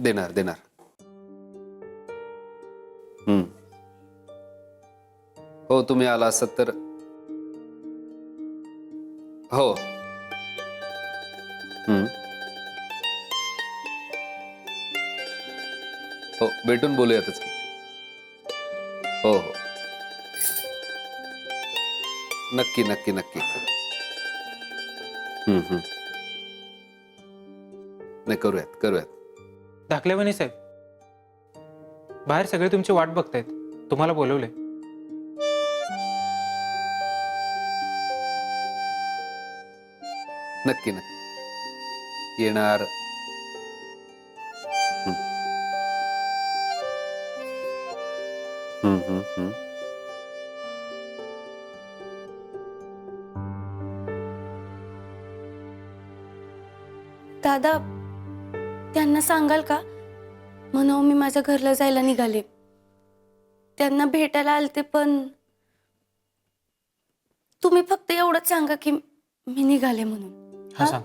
देणार देणार. हम्म. हो तुम्ही आला असत तर. हो. हम्म. हो भेटून बोलूयातच की. हो हो नक्की नक्की नक्की. हम्म. नाही करूयात करूयात. धाकलेवाणी साहेब, बाहेर सगळे तुमची वाट बघतायत, तुम्हाला बोलवले. नक्की नक्की येणार. हम्म. हम्म. दादा, त्यांना सांगाल का म्हणावं मी माझ्या घरला जायला निघाले. त्यांना भेटायला आलते पण तुम्ही फक्त एवढंच सांगा की मी निघाले म्हणून. हा हा? सांग.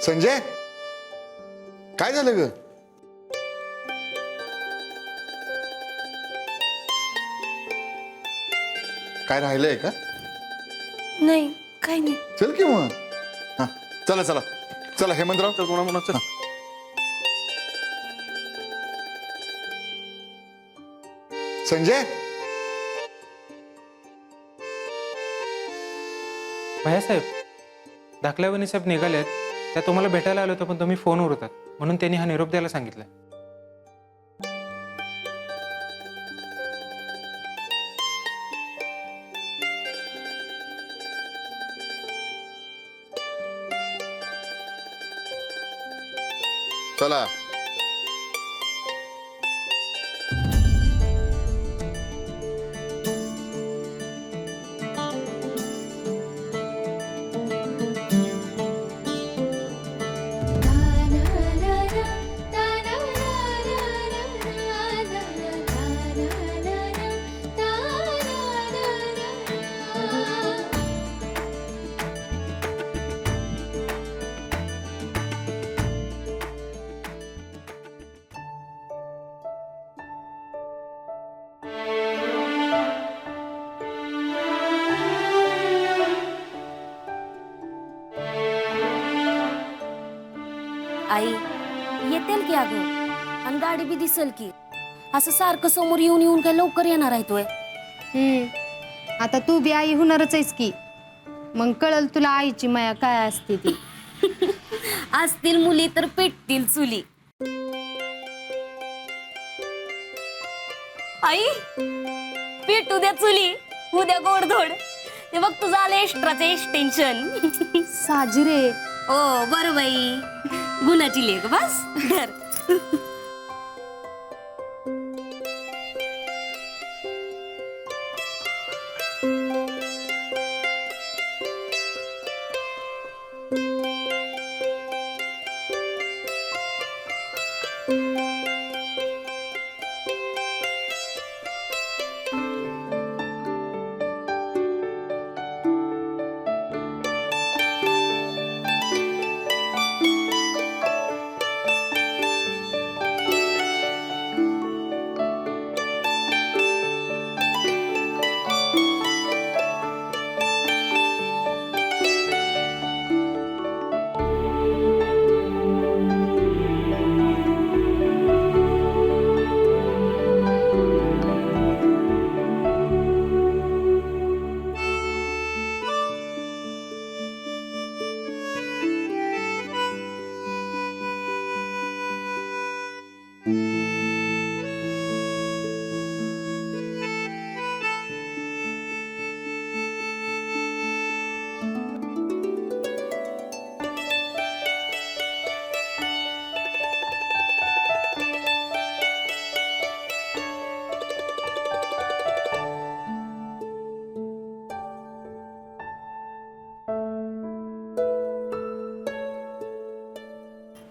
संजय, काय झालं ग? काय राहिलंय का? नाही काही नाही. चल की मग. हा चला चला चला हेमंतराव, चल कोणा म्हणा चल. संजय, भैयासाहेब, धाकलेवाणी साहेब निघालेत, त्या तुम्हाला भेटायला आलो होतो पण तुम्ही फोनवर होतात, म्हणून त्यांनी हा निरोप द्यायला सांगितलं. चला. आई येतील की अगं, आणि गाडी बी दिसल की. असं सारखं समोर येऊन येऊन काय लवकर येणार आहे तोय. आता तू बी आई होणारच आहेस की, मग कळल तुला आईची माया काय असते ती. असतील मुली तर पेटतील चुली. आई पेटू द्या चुली, उद्या गोडधोड. हे बघ तुझं आलं एक्स्ट्राचं एक्सटेन्शन. साजी रे. ओ बरं बाई, गुणाची लेख बस धर.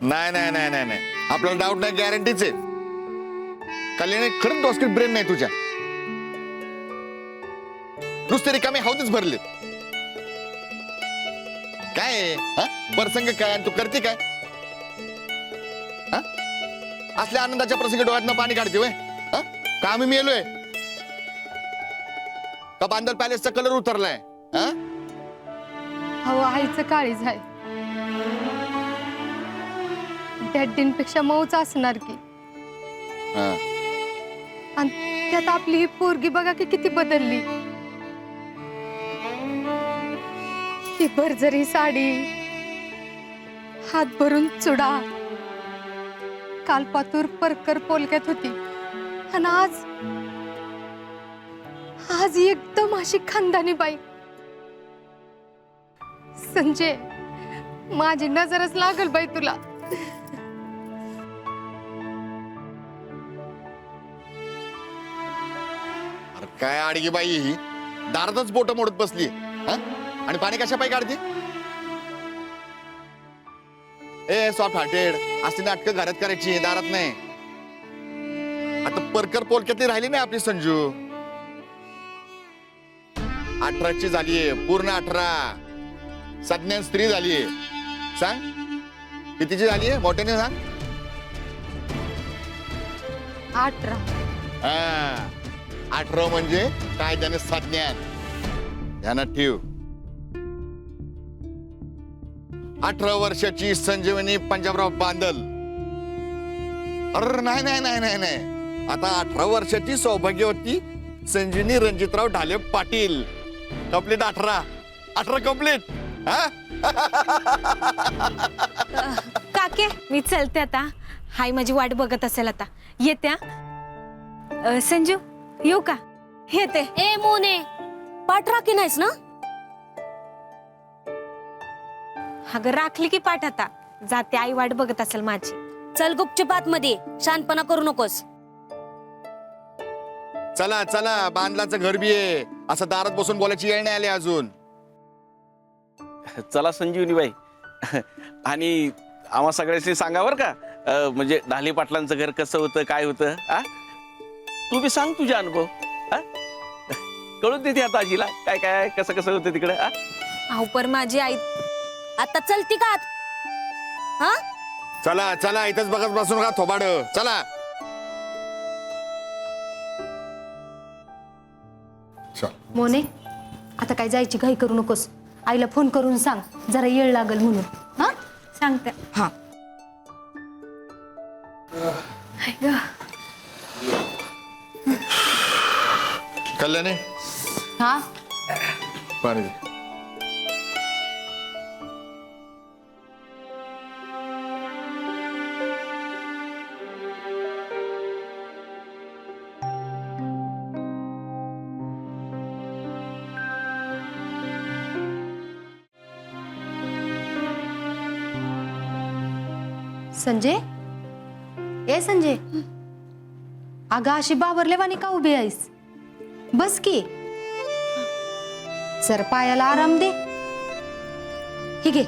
नाही नाही नाही नाही नाही, आपल्याला डाऊट नाही, गॅरंटीच आहे. कल्याणी खरंच डॉस्किट ब्रेन नाही तुझ्या. नुसते रिकामे हाऊतच भरले. काय आहे, हा? प्रसंग काय आणि तू करते काय? हा? असल्या आनंदाच्या प्रसंगी डोळ्यातनं पाणी काढते वय? हा? का आम्ही मेलोय? का बांदर पॅलेसचा कलर उतरलाय? हा? अहो आईचं काळीज आहे. डॅडींपेक्षा मऊच असणार की. हा. आणि त्यात आपली ही पोरगी बघा की किती बदलली. ही भरजरी साडी, हात भरून चुडा, कालपातूर परकर पोलक्यात होती आणि आज एकदम अशी खानदानी बाई. संजय, माझी नजरच लागल बाई तुला. अरे काय आडगी बाई ही, दारातच बोट मोडत बसली. हा? आणि पाणी कशा पायी काढते? ए सॉफ्ट हार्टेड, अशी नाटकं घरात करायची, दारात नाही. आता परकर पोलक्यातली राहिली नाही आपली संजू. 18ची झालीये, पूर्ण 18. सज्ञान स्त्री झालीये. सांग कितीची झालीये, मोठ्याने सांग. 18. हा, 18 म्हणजे कायद्याने सज्ञान. ध्यानात ठेव. 18 वर्षाची संजीवनी पंजाबराव बांदल. अरे नाही नाही नाही नाही नाही, आता 18 वर्षाची सौभाग्यवती संजीवनी रणजितराव ढाले पाटील. Complete 18 complete. हा, काके मी चलते आता. हाय माझी वाट बघत असेल आता. येत्या संजू, येऊ का? येते. ए मोने, पाठ राखी नाहीस ना? अगं राखली की पाठ आता. जाते, आई वाट बघत असेल माझी. चल गुपचूप आतमध्ये, शानपणा करू नकोस. चला चला, बांधलाचं घर बी आहे. असं दारात बसून बोलायची येळ नाही आली अजून. चला संजीवनी बाई. आणि आम्हा सगळ्यांनी सांगा बरं का, म्हणजे ढाले पाटलांचं घर कसं होतं, काय होतं. तू बी सांग तुझा अनुभव. कळून देते आता आजीला काय काय कसं कसं होतं तिकडे. अहो पर माझी आई आता चलती का आत? हा, चला चला, इथंच बघत बसून का थोबाड. चला मोने, आता काय जायची घाई करू नकोस. आईला फोन करून सांग जरा येळ लागल म्हणून. हा, सांगते. हा. कल्याणी, हा, पाणी दे. संजय, ए संजय, अगं अशी बाबरलेवानी का उभी आहेस? बस की, सर पायाला आराम दे. ही घे.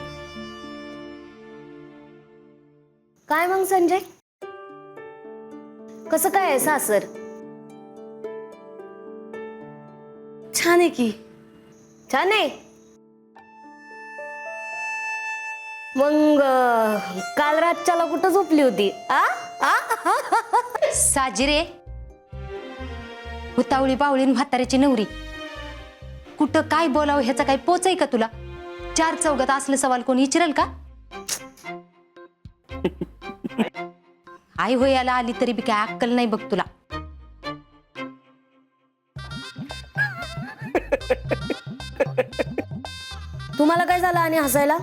काय मग संजय, कसं काय आहे सासर? छान आहे की. छान आहे. मग काल रातच्याला कुठं झोपली होती? साजिरे, हुतावळी बावळीन म्हाताऱ्याची नवरी. कुठं काय बोलावं ह्याचा काय पोच आहे का तुला? 4 चौघात असले सवाल कोणी विचारेल का? आई होयाला आली तरी बी काय अक्कल नाही बघ तुला. तुम्हाला काय झालं आणि हसायला?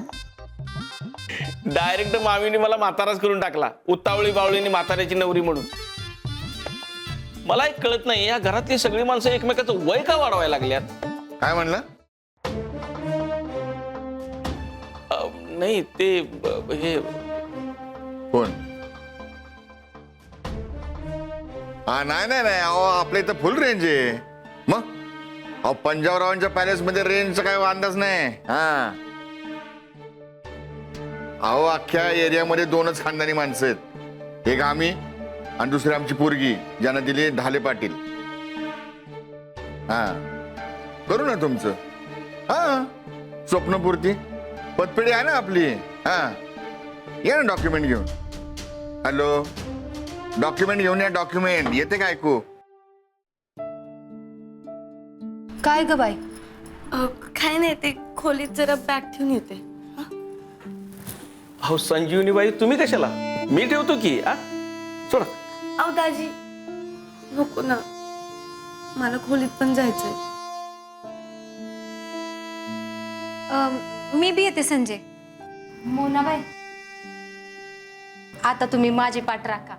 डायरेक्ट मामीने मला म्हाताराच करून टाकला. उतावळी बावळीने म्हाताऱ्याची नवरी म्हणून. मला एक कळत नाही, या घरातली सगळी माणसं एकमेकाचं वय का वाढवायला लागल्यात? काय म्हणलं? नाही ते हे कोण? हा, नाही नाही नाही, अहो आपल्या इथं फुल रेंज आहे. मग अहो पंजाबरावांच्या पॅलेस मध्ये रेंजचा काय अंदाज नाही. हा, अहो अख्ख्या एरियामध्ये 2च खानदानी माणसं आहेत. एक आम्ही आणि दुसरी आमची पोरगी ज्यांना दिली ढाले पाटील. हा करू ना तुमचं. हा स्वप्नपूर्ती पतपेढी आहे ना आपली. हा या ना डॉक्युमेंट घेऊन. हॅलो डॉक्युमेंट घेऊन या. डॉक्युमेंट येते का ऐकू? काय ग बाई? काय नाही, ते खोलीत जरा बॅग ठेवून येते. अहो संजीवनी बाई तुम्ही कशाला? मी ठेवतो की. सोडा. अहो दाजी नको ना, मला खोलीत पण जायचंय. मी बी येते संजय. मोनाबाई आता तुम्ही माझी पाठ राखा.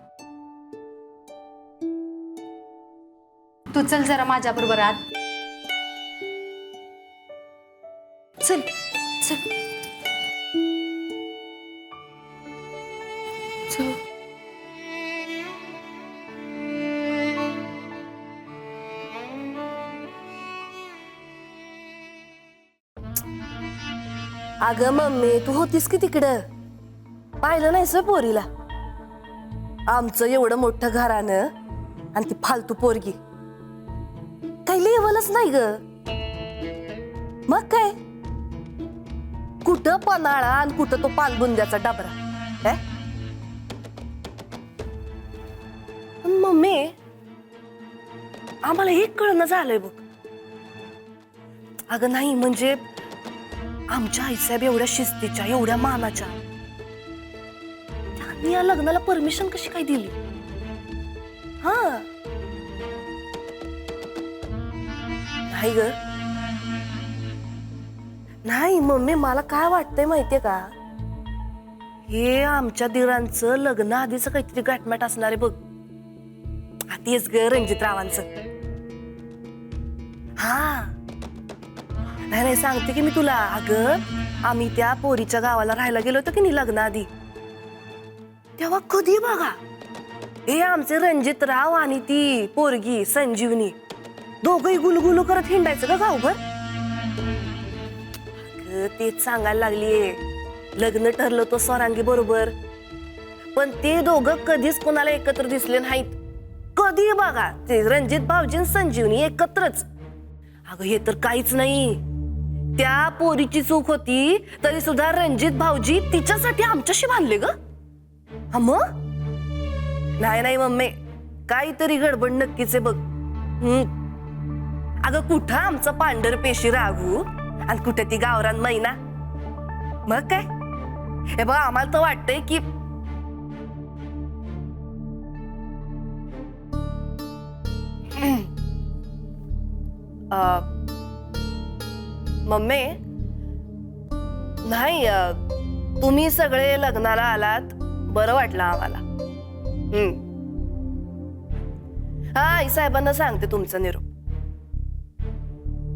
तू चल जरा माझ्या बरोबर आत. चल चल. चल. अगं मम्मी तू होतीस की तिकडं? पाहिलं नाहीस व्हय पोरीला? आमचं एवढं मोठं घरानं आणि ती फालतू पोरगी, काही लेवलच नाही ग. मग काय कुठं पन्हाळा आणि कुठं तो पानबुंद्याचा डबरा. काय पण मम्मी आम्हाला एक कळणं झालंय बघ. अगं नाही म्हणजे आमच्या आईसाहेब एवढ्या शिस्तीच्या, एवढ्या मानाच्या, त्यांनी या लग्नाला परमिशन कशी काय दिली? हा नाही ग, नाही मम्मी मला काय वाटतंय माहितीये का, हे आमच्या दिरांचं लग्न आधीच काहीतरी गाठमॅट असणार आहे बघ. तेच ग रणजितरावांचं. हा नाही नाही सांगते की मी तुला. अगं आम्ही त्या पोरीच्या गावाला राहायला गेलो होतो की नाही लग्नाआधी, तेव्हा कधी बघा हे आमचे रणजितराव आणि ती पोरगी संजीवनी दोघही गुलगुलू करत हिंडायचं का गावभर. अगं तेच सांगायला लागलीये, लग्न ठरलं तो स्वरांगी बरोबर, पण ते दोघं कधीच कोणाला एकत्र दिसले नाहीत. कधी बघा ते रणजित भाऊजी आणि संजीवनी एकत्रच. अगं हे तर काहीच नाही, त्या पोरीची चूक होती तरी सुद्धा रणजित भाऊजी तिच्यासाठी आमच्याशी बांधले ग. हा मग नाही नाही मम्मी काहीतरी गडबड नक्कीच आहे बघ. अगं कुठं आमचं पांढर पेशी राघू आणि कुठे ती गावरान मैना. मग काय हे बघ आम्हाला तर वाटतंय की मम्मी नाही तुम्ही सगळे लग्नाला आलात बरं वाटलं आम्हाला. हा आई साहेबांना सांगते तुमचा निरोप.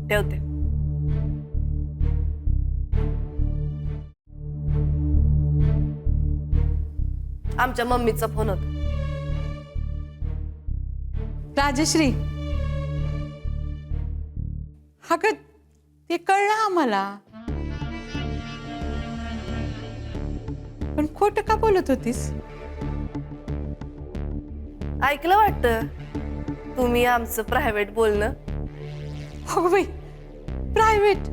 ठेवते. आमच्या मम्मीचा फोन होता. राजश्री हा का ते कळलं आम्हाला, पण खोटं का बोलत होतीस? ऐकलं वाटतं तुम्ही आमचं प्रायव्हेट बोलणं. हो बाई प्रायव्हेट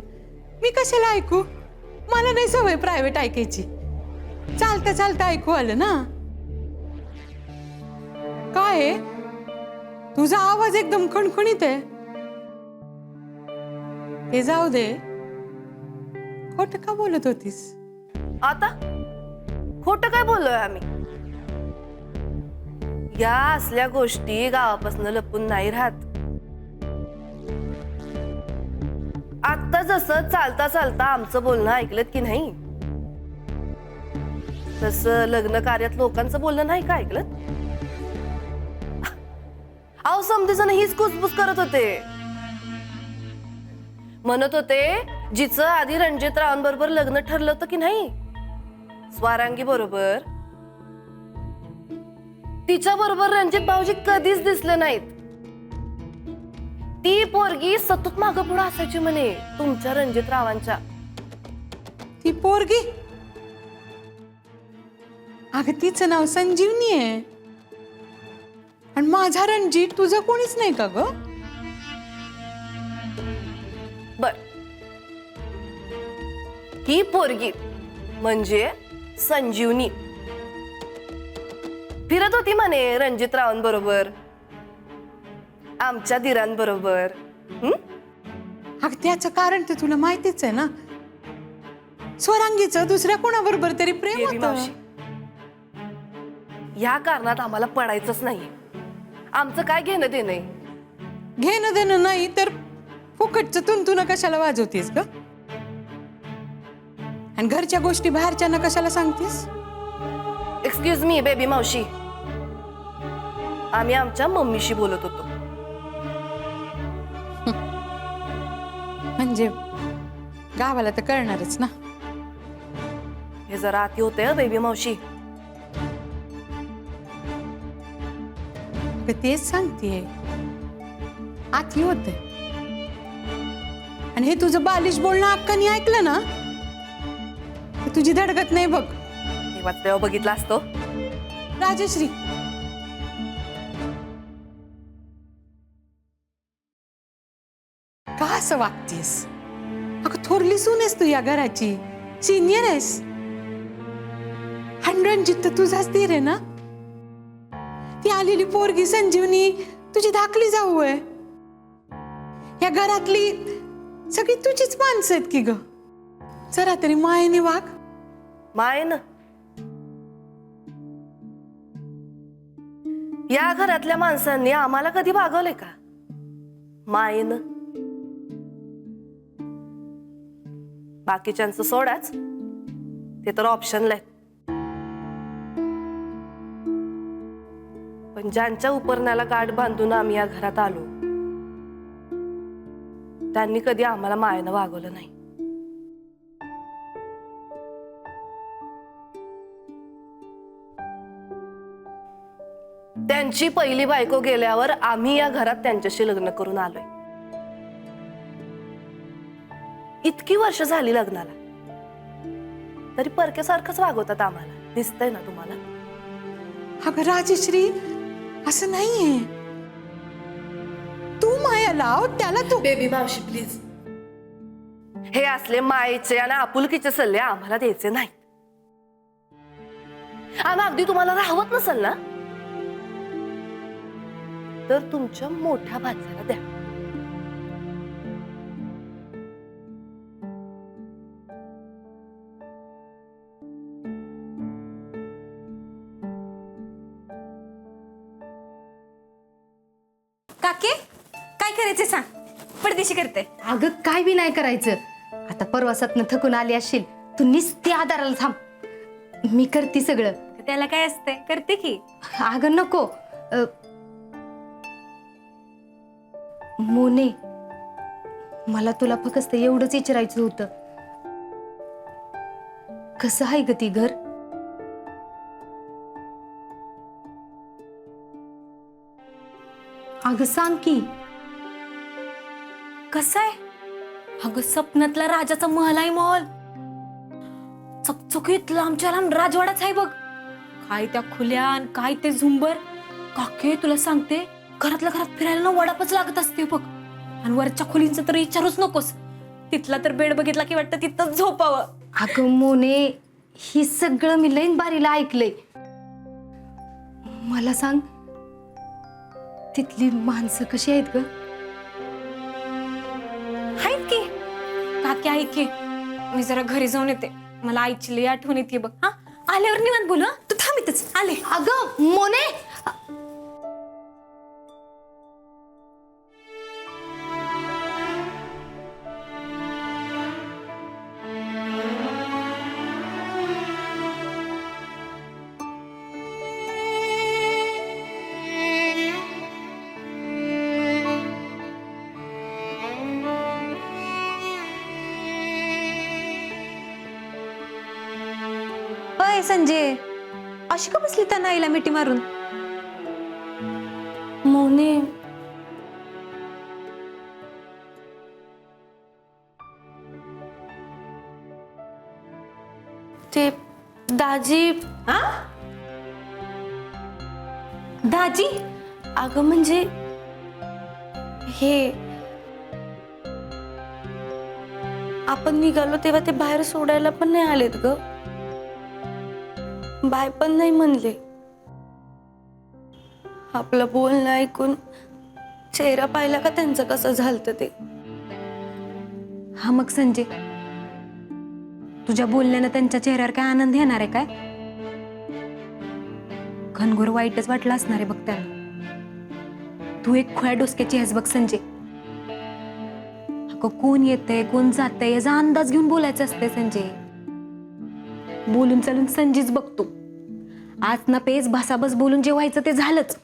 मी कशाला ऐकू? मला नाही सवय प्रायव्हेट ऐकायची. चालता चालता ऐकू आलं ना. काय आहे? तुझा आवाज एकदम खणखणीत आहे. हे जाऊ दे, खोटं का बोलत होतीस? आता खोटं काय बोललोय आम्ही? या असल्या गोष्टी गावापासून लपून नाही राहत. आता जसं चालता चालता आमचं बोलणं ऐकलं की नाही, तसं लग्न कार्यात लोकांचं बोलणं नाही का ऐकलं? अहो समजे जण हीच कुसबुस करत होते, म्हणत होते जिचं आधी रणजितरावांबरोबर लग्न ठरलं होतं की नाही स्वारांगी बरोबर, तिच्या बरोबर रणजित भाऊजी कधीच दिसले नाहीत. ती पोरगी सतत मागं पुढं असायची म्हणे तुमच्या रणजितरावांच्या. ती पोरगी? अगं तिचं नाव संजीवनी आहे. आणि माझा रणजित तुझं कोणीच नाही का ग? बर, ही पोरगी म्हणजे संजीवनी फिरत होती म्हणे रणजितरावांबरोबर, आमच्या दिरांबरोबर. अगं त्याचं कारण तर तुला माहितीच आहे ना. स्वरांगीचं दुसऱ्या कोणाबरोबर तरी प्रेम देवी होतं. मावशी, या कारणात आम्हाला पडायचंच नाहीये. आमचं काय घेणं देणं आहे? घेणं देणं नाही तर फुकटचं तुन कशाला वाजवतेस ग? आणि घरच्या गोष्टी बाहेरच्यांना कशाला सांगतेस? एक्सक्यूज मी बेबी मावशी, आम्ही आमच्या मम्मीशी बोलत होतो. म्हणजे गावाला तर कळणारच ना. हे जरा आती होते बेबी मावशी. अगं तेच सांगतेय, आती होते. आणि हे तुझं बालिश बोलणं अक्कानी ऐकलं ना, तर तुझी धडकत नाही बघ. तेव्हा तेव्हा बघितला असतो. राजश्री, का असं वागतेस? अगं थोरली सून आहेस तू या घराची, सिनियर आहेस. रणजित तर तुझाच धीर आहे ना. ती आलेली पोरगी संजीवनी तुझी धाकली जाऊ आहे. या घरातली सगळी तुझीच माणसं आहेत की ग. जरा तरी मायेने वाग. मायन या घरातल्या माणसांनी आम्हाला कधी भागवलंय का? मायन बाकीच्यांचं सोडाच, ते तर ऑप्शनला आहेत. पण ज्यांच्या उपरण्याला गाठ बांधून आम्ही या घरात आलो, त्यांनी कधी आम्हाला मायेनं वागवलं नाही. त्यांची पहिली बायको गेल्यावर आम्ही या घरात त्यांच्याशी लग्न करून आलोय. इतकी वर्ष झाली लग्नाला, तरी परक्यासारखंच वागवतात आम्हाला. दिसतंय ना तुम्हाला? अगं राजश्री, असं नाहीये. तू माया लाव त्याला. तू बेबी मावशी प्लीज, हे असले मायेचे आणि आपुलकीचे सल्ले आम्हाला द्यायचे नाहीत. आणि अगदी तुम्हाला राहवत नसेल ना, तर तुमच्या मोठ्या भाच्याला द्या. काके, काय करायचे सांग, पडदेशी करते. अगं काय बी नाही करायचं. आता परवासातनं थकून आली असशील, तू नुसती आधाराला थांब, मी करते सगळं. त्याला काय असते, करते की. अगं नको. मोने, मला तुला फक्त एवढंच विचारायचं होतं, कसं आहे ग ती घर? अगं सांग की. कसं आहे? अगं स्वप्नातला राजाचा महल आहे. महल चकचकीत लांबच्या लांब राजवाडाच आहे बघ. काय त्या खुल्या आणि काय ते झुंबर. काके तुला सांगते, घरातल्या घरात फिरायला ना वडापच लागत असते बघ. आणि वरच्या खोलींचं तर विचारूच नकोस. तिथला तर बेड बघितला की वाटतं तिथंच झोपावं. अगं मोने, ही सगळं मी लईन बारीला ऐकलंय. मला सांग, तिथली माणसं कशी आहेत ग? आहेत की. काकी आहे की. मी जरा घरी जाऊन येते, मला आईची लई आठवण येते बघ. हा, आल्यावर निवांत बोल. तू थांबितच आले. अगं मोने, अय संजय, अशी का बसली त्या नाईला मिठी मारून? मोने, ते दाजी. दाजी? अगं म्हणजे हे आपण निघालो तेव्हा ते बाहेर सोडायला पण नाही आलेत ग. बाय पण नाही म्हणले. आपलं बोलणं ऐकून चेहरा पाहिला का त्यांचं कसं झालतं ते. हा मग संजय, तुझ्या बोलण्यानं त्यांच्या चेहऱ्यावर काय आनंद येणार आहे काय? घनघोर वाईटच वाटलं असणार आहे बघ त्यांना. तू एक खुळ्या डोसक्याची आहेस बघ संजय. अगं कोण येतंय कोण जातंय याचा अंदाज घेऊन बोलायचं असते संजय. बोलून चालून संजीच बघतो. आज ना पेज भासाबस बोलून जे व्हायचं ते झालंच.